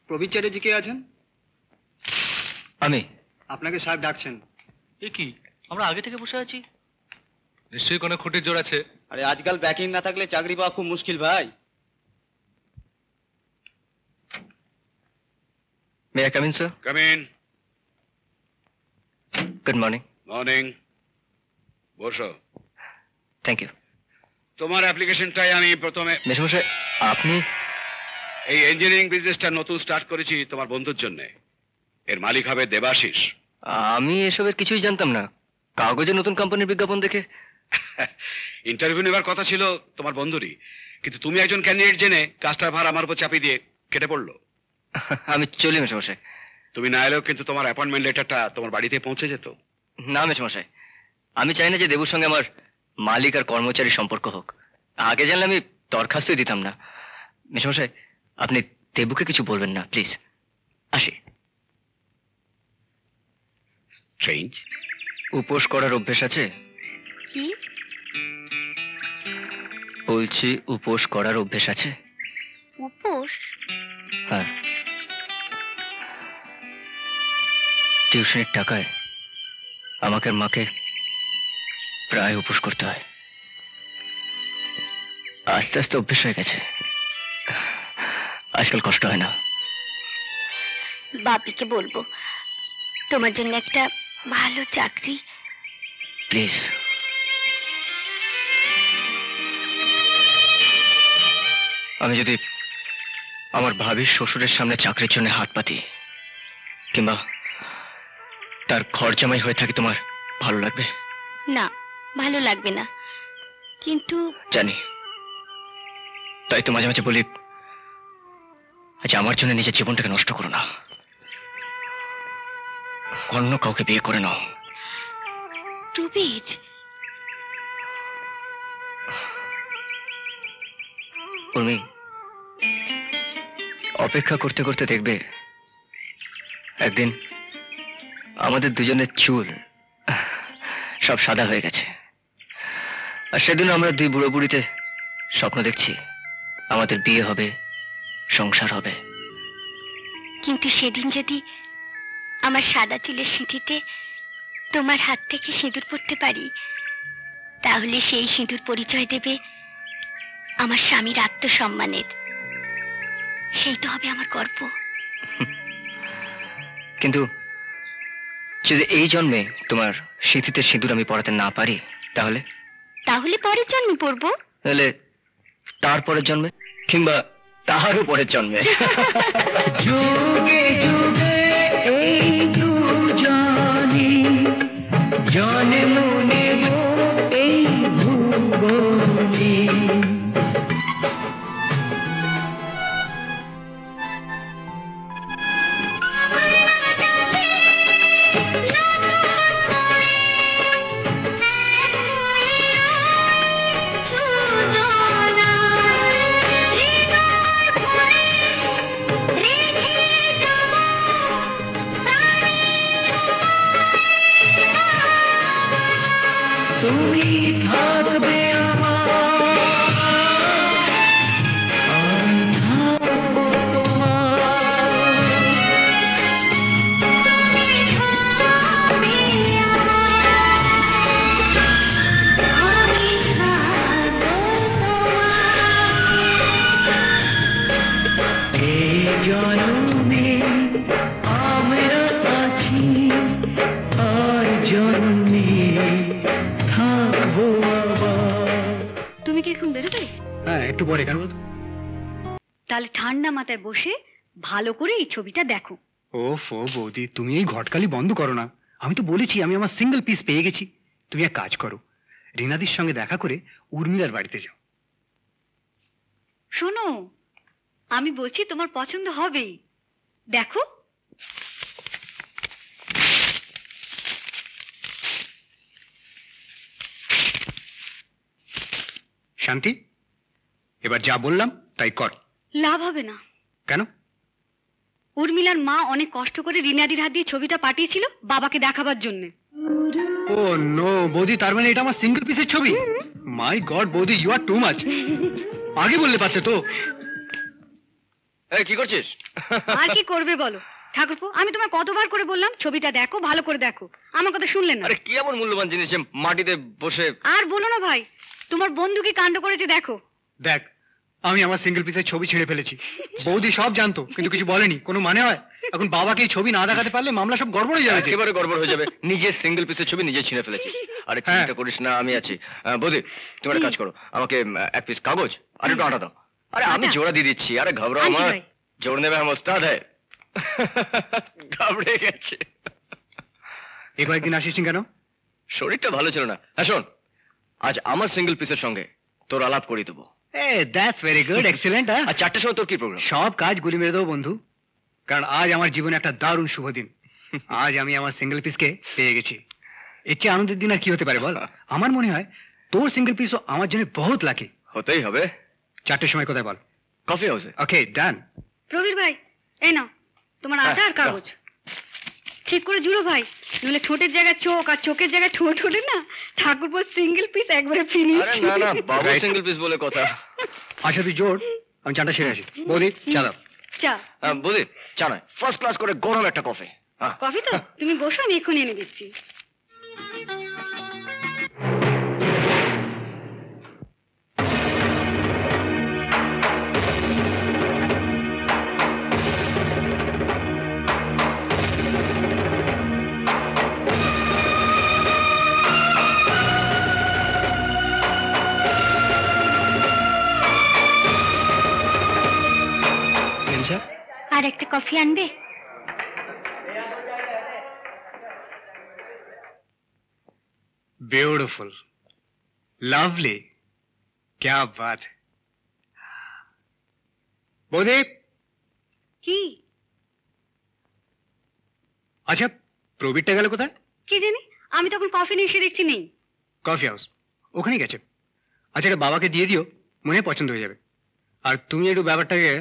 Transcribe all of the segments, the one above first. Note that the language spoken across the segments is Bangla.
প্রবীর চ্যাটার্জি কে আছেন? আমি। আপনাকে সাহেব ডাকছেন। এ কি, আমরা আগে থেকে বসে আছি? নিশ্চয়ই কোনো খুঁটির জোর আছে। আরে আজকাল ব্যাকিং না থাকলে চাকরি পাওয়া খুব মুশকিল ভাই। May I come in sir? Come in. Good morning. Morning. বসো। Thank you. তোমার অ্যাপ্লিকেশনটাই আমি প্রথমে। মেশমশাই, আপনি? এই ইঞ্জিনিয়ারিং বিজনেসটা নতুন স্টার্ট করেছি তোমার বন্ধুর জন্য। এর মালিক হবে দেবাশিস। আমি এসবের কিছুই জানতাম না, কাগজে নতুন কোম্পানির বিজ্ঞাপন দেখে। ইন্টারভিউ নেবার কথা ছিল তোমার বন্ধুরই, কিন্তু তুমি একজন ক্যান্ডিডেট জেনে কাজটার ভার আমার উপর চাপিয়ে দিয়ে কেটে পড়লো। আমি চলি মেশমশাই। তুমি না এলেও কিন্তু তোমার অ্যাপয়েন্টমেন্ট লেটারটা তোমার বাড়িতে পৌঁছে যেত। না মেশমশাই, আমি চাই না যে দেবুর সঙ্গে আমার মালিক আর কর্মচারী সম্পর্ক হোক। আগে জানলে আমি দরখাস্তই দিতাম না। মেশমশাই, আপনি দেবুকে কিছু বলবেন না প্লিজ। আসি। স্ট্রেঞ্জ। উপোস করার অভ্যেস আছে? কি বলছি, উপোস করার অভ্যেস আছে? উপোস? হ্যাঁ, টিউশনের টাকায় আমাকে আর মাকে প্রায় উপোস করতে হয়। আস্তে আস্তে অভ্যেস হয়ে গেছে, আজকাল কষ্ট হয় না। বাপিকে বলবো তোমার জন্য একটা ভালো চাকরি। প্লিজ। আমি যদি আমার ভাবির শ্বশুরের সামনে চাকরির জন্য হাত পাতি কিংবা তার ঘর জামাই হয়ে থাকি, তোমার ভালো লাগবে? না, ভালো লাগবে না। কিন্তু জানি, তাই তো মাঝে মাঝে বলি, আজ আমার জন্য নিজের জীবনটাকে নষ্ট করো না, অন্য কাউকে বিয়ে করে নাও। টুবিজ, উর্মি, অপেক্ষা করতে করতে দেখবে একদিন আমাদের দুজনের চুল সব সাদা হয়ে গেছে, আর সেদিন আমরা দুই বুড়ো বুড়িতে স্বপ্ন দেখছি আমাদের বিয়ে হবে, সংসার হবে। কিন্তু সেদিন যদি আমার সাদা চুলের সিঁথিতে তোমার হাত থেকে সিঁদুর পরতে পারি, তাহলে সেই সিঁদুর পরিচয় দেবে আমার স্বামীর আত্মসম্মানের। সেই তো হবে আমার গর্ব। কিন্তু যদি এই জন্মে তোমার সিঁথিতে সিঁদুর আমি পরাতে না পারি, তাহলে? তাহলে পরের জন্মে পরবো। তাহলে তারপরের জন্মে, কিংবা তাহারও পরের জন্মে। যুগে যুগে এই দুজনে জন্ম নেব এই ভুবনে। তুমি থাকবে জন্মে আমরা আছি, আর জন্মে থাকবো আবার। তুমি কি এখন বেরোবে? হ্যাঁ, একটু পরে। কেন বলতো? তাহলে ঠান্ডা মাথায় বসে ভালো করে এই ছবিটা দেখো। ওফো বৌদি, তুমি এই ঘটকালি বন্ধ করো না। আমি তো বলেছি আমি আমার সিঙ্গেল পিস পেয়ে গেছি। তুমি এক কাজ করো, রিনাদির সঙ্গে দেখা করে উর্মিলার বাড়িতে যাও। শোনো, আমি বলছি তোমার পছন্দ হবেই, দেখো। শান্তি, এবার যা বললাম তাই কর। লাভ হবে না। কেন? উর্মিলার মা অনেক কষ্ট করে রিনাদির হাত দিয়ে ছবিটা পাঠিয়েছিল বাবাকে দেখাবার জন্য। ও নো বৌদি, তার মানে এটা আমার সিঙ্গেল পিসের ছবি? মাই গড বৌদি, ইউ আর টু মাচ। আগে বললে পারতে তো। কি করছিস? আর কি করবে বলো ঠাকুরপো, আমি তোমার কতবার করে বললাম ছবিটা দেখো, ভালো করে দেখো, আমার কথা শুনলেন না। আরে কি এমন মূল্যবান জিনিস যে মাটিতে বসে? আর বলো না ভাই, তোমার বন্ধু কি কাণ্ড করেছে দেখো। দেখ, আমি আমার সিঙ্গেল পিসের ছবি ছিঁড়ে ফেলেছি। বৌদি সব জানতো কিন্তু কিছু বলেনি। কোনো মানে হয়? এখন বাবাকে এই ছবি না দেখাতে পারলে মামলা সব গড়বড় হয়ে যাবে। একেবারে গড়বড় হয়ে যাবে। নিজের সিঙ্গেল পিসের ছবি নিজে ছিঁড়ে ফেলেছিস। আরে চিন্তা করিস না, আমি আছি। বৌদি তুমি একটা কাজ করো, আমাকে এক পিস কাগজ আর একটু আটা দাও। আরে আমি জোড়া দিয়ে দিচ্ছি। আরে ঘাবড়াও আমার, জোর নেবে আমার ওস্তাদ হ্যায়। ঘাবড়ে গেছে। এ কয়েকদিন আসিস কেন? শরীরটা ভালো ছিল না। হ্যাঁ শোন, আজ আমার সিঙ্গেল পিসের সঙ্গে তোর আলাপ করিয়ে দেবো। That's very good, excellent. আর 4টের সময় তোর কি প্রোগ্রাম? সব কাজ গুলি মেরে দেবো বন্ধু, কারণ আজ আমার জীবনে একটা দারুণ শুভ দিন। আজ আমি আমার সিঙ্গেল পিসকে পেয়ে গেছি। এর চেয়ে আনন্দের দিন আর কি হতে পারে বল? আমার মনে হয় তোর সিঙ্গেল পিসও আমার জন্য বহুত লাকি। হতেই হবে। 4টের সময় কোথায় বল? কফি হাউসে। ওকে ডান। প্রবীর ভাই এই নাও তোমার আটা আর কাগজ। ঠিক করে জুড়ো ভাই, নইলে ঠোঁটের জায়গায় চোখ আর চোখের জায়গায় ঠোঁট হলে না ঠাকুরপোর সিঙ্গেল পিস একবারে ফিনিশ। আরে না না, বাবু সিঙ্গেল পিস বলে কথা। আচ্ছা তুই জোর, আমি চাটা সেরে আসি। বৌদি চা দাও। চা? বৌদি চা নয়, ফার্স্ট ক্লাস করে গরম একটা কফি। কফি তো তুমি বসো, আমি এক্ষুনি এনে দিচ্ছি। আর একটা কফি আনবে? ब्यूटीफुल, लवली, क्या बात। বৌদি কি? আচ্ছা প্রবীরটা গেল কোথায়? কি জানি, আমি তখন কফি নিয়ে এসে দেখছি নেই। কফি হাউস ওখানেই গেছে। আচ্ছা এটা বাবাকে দিয়ে দিও, মনে হয় পছন্দ হয়ে যাবে। আর তুমি একটু ব্যাপারটাকে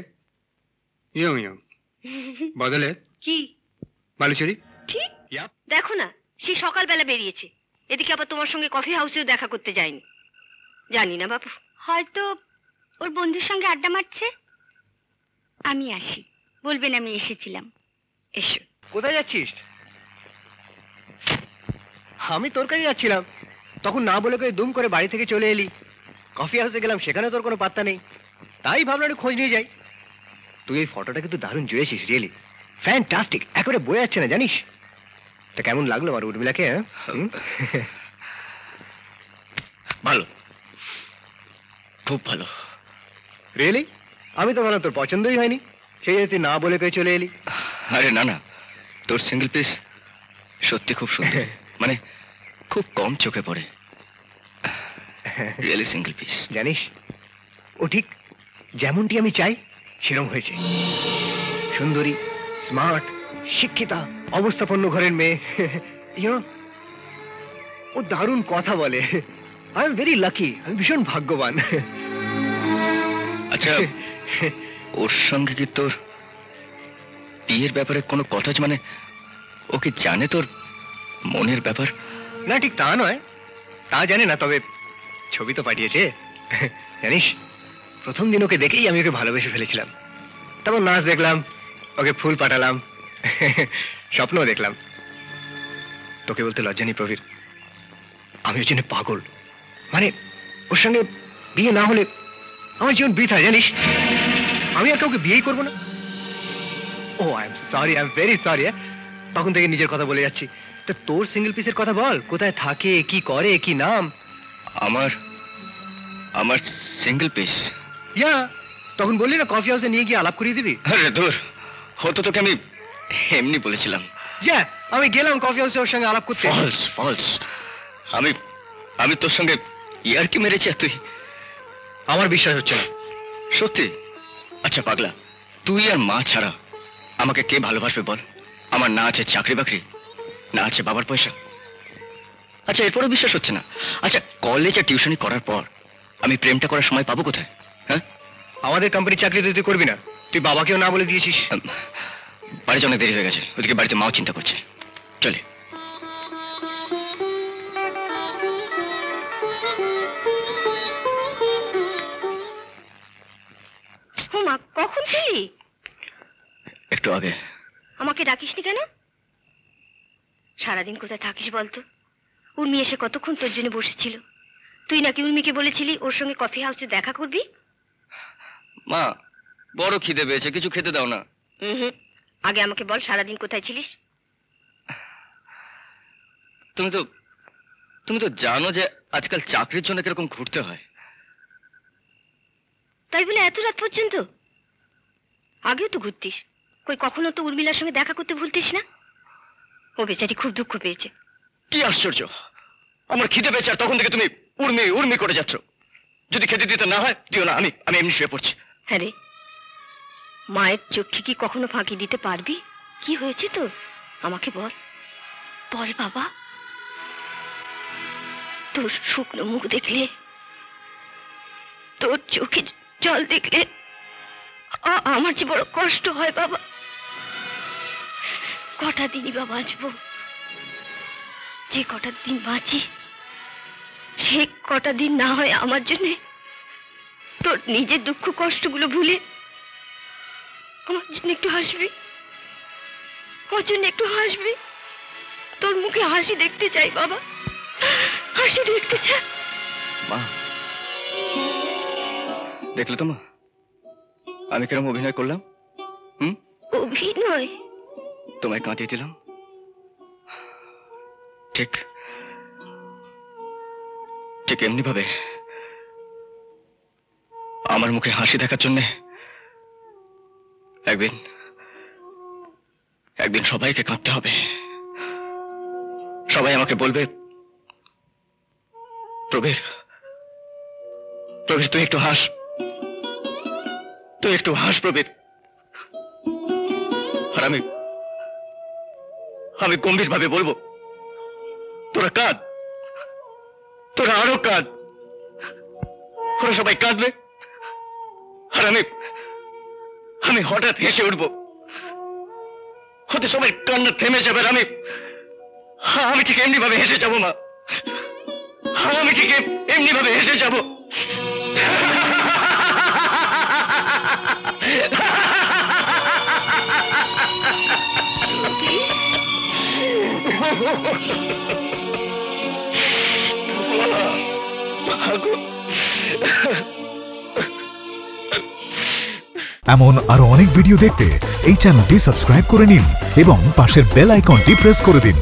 বদলে কি বালুচুরি। ঠিক দেখো না, সে সকালবেলা বেরিয়েছে, এদিকে আবার তোমার সঙ্গে কফি হাউসেও দেখা করতে যায়নি। জানি না বাবু, হয়তো ওর বন্ধুর সঙ্গে আড্ডা মারছে। আমি আসি, বলবেন আমি এসেছিলাম। এসো। কোথায় যাচ্ছিস? আমি তোর কাছে যাচ্ছিলাম, তখন না বলে করে দুম করে বাড়ি থেকে চলে এলি। কফি হাউসে গেলাম, সেখানে তোর কোনো পাত্তা নেই, তাই ভাবলাম একটু খোঁজ নিয়ে যাই। তুই এই ফটোটা কিন্তু দারুণ জুড়েছিস, রিয়েলি ফ্যান্টাস্টিক, একেবারে বয়ে যাচ্ছে না জানিস। তা কেমন লাগলো আমার উর্মিলাকে? ভালো, খুব ভালো। রিয়েলি? আমি তো ভালো, তোর পছন্দই হয়নি, সেই তুই না বলে করে চলে এলি। আরে না না, তোর সিঙ্গেল পিস সত্যি খুব সুন্দর, মানে খুব কম চোখে পড়ে। Really single piece. জানিস ও ঠিক যেমনটি আমি চাই সেরকম হয়েছে। সুন্দরী, স্মার্ট, শিক্ষিতা, অবস্থাপন্ন ঘরের মেয়ে। ও দারুণ কথা বলে। আই এম ভেরি লাকি, আমি ভীষণ ভাগ্যবান। আচ্ছা ওর সঙ্গে কি তোর বিয়ের ব্যাপারে কোনো কথা আছে? মানে ও কি জানে তোর মনের ব্যাপার? না ঠিক তা নয়, তা জানে না, তবে ছবি তো পাঠিয়েছে। জানিস প্রথম দিন ওকে দেখেই আমি ওকে ভালোবেসে ফেলেছিলাম। তারপর নাচ দেখলাম, ওকে ফুল পাঠালাম, স্বপ্নও দেখলাম। তোকে বলতে লজ্জা নেই প্রবীর, আমি ওর জন্য পাগল। মানে ওর সঙ্গে বিয়ে না হলে আমার জীবন বৃথা, জানিস। আমি আর কাউকে বিয়েই করবো না। Oh I am sorry, I am very sorry. তখন থেকে নিজের কথা বলে যাচ্ছি। তা তোর সিঙ্গেল পিসের কথা বল, কোথায় থাকে, কি করে, কি নাম? আমার সিঙ্গেল পিস? ইয়া, তখন বললি না কফি হাউসে নিয়ে গিয়ে আলাপ করিয়ে দিবি। আরে দূর, হতো তোকে আমি এমনি বলেছিলাম। ইয়া, আমি গেলাম কফি হাউসে ওর সঙ্গে আলাপ করতে। ফলস ফলস, আমি তোর সঙ্গে ইয়ার কি মেরেছি আর তুই? আমার বিশ্বাস হচ্ছে না। সত্যি? আচ্ছা পাগলা, তুই আর মা ছাড়া আমাকে কে ভালোবাসবে বল? আমার না আছে চাকরি বাকরি, না আছে বাবার পয়সা। আচ্ছা এরপরও বিশ্বাস হচ্ছে না? আচ্ছা কলেজ আর টিউশনি করার পর আমি প্রেমটা করার সময় পাবো কোথায়? হ্যাঁ, আমাদের কোম্পানির চাকরি তুই করবি না, তুই বাবাকেও না বলে দিয়েছিস। বাড়িতে অনেক দেরি হয়ে গেছে, ওদিকে বাড়িতে মাও চিন্তা করছে। চলে। মা কখন ফিরলি? একটু আগে। আমাকে ডাকিসনি কেন? সারাদিন কোথায় থাকিস বলতো? উর্মি এসে কতক্ষণ তোর জন্য বসেছিল। তুই নাকি উর্মিকে বলেছিলি ওর সঙ্গে কফি হাউসে দেখা করবি। মা বড় খিদে পেয়েছে, কিছু খেতে দাও না। আগে আমাকে বল সারাদিন কোথায় ছিলিস। তুমি তো জানো যে আজকাল চাকরির জন্য কিরকম ঘুরতে হয়। তাই বলে এত রাত পর্যন্ত? আগেও তো ঘুরতিস, কই কখনো তো উর্মিলার সঙ্গে দেখা করতে ভুলতিস না। ও বেচারি খুব দুঃখ পেয়েছে। কি আশ্চর্য, আমার খিদে পেয়েছে আর তখন থেকে তুমি উর্মি উর্মি করে যাচ্ছ। যদি খেতে দিতে না হয় দিও না, আমি এমনি শুয়ে পড়ছি। হ্যাঁ রে, মায়ের চোখে কি কখনো ফাঁকি দিতে পারবি? কি হয়েছে তো আমাকে বল, বল বাবা। তোর শুকনো মুখ দেখলে, তোর চোখে জল দেখলে আমার যে বড় কষ্ট হয় বাবা। কটা দিনই বা বাঁচবো, যে কটা দিন বাঁচি সে কটা দিন না হয় আমার জন্য তোর নিজের দুঃখ কষ্টগুলো ভুলে আমার জন্য একটু হাসবি, আমার জন্য একটু হাসবি। তোর মুখে হাসি দেখতে চাই বাবা, হাসি দেখতে চাই। মা দেখলে তো মা আমি কিরকম অভিনয় করলাম? অভিনয়? তোমায় কাঁদিয়ে দিলাম। ঠিক ঠিক এমনি ভাবে আমার মুখে হাসি দেখার জন্য একদিন সবাইকে কাঁদতে হবে। সবাই আমাকে বলবে, প্রবীর তুই একটু হাস, তুই একটু হাস প্রবীর। আর আমি গম্ভীর ভাবে বলবো, তোরা কাঁদ, তোরা আরো কাঁদ। ওরা সবাই কাঁদবে আর আমি হঠাৎ হেসে উঠবো। হতে সবাই কান্না থেমে যাবে আর আমি ঠিক এমনি ভাবে হেসে যাবো মা, আমি ঠিক এমনি ভাবে হেসে যাবো। এমন আরো অনেক ভিডিও দেখতে এই চ্যানেলটি সাবস্ক্রাইব করে নিন এবং পাশের বেল আইকনটি প্রেস করে দিন।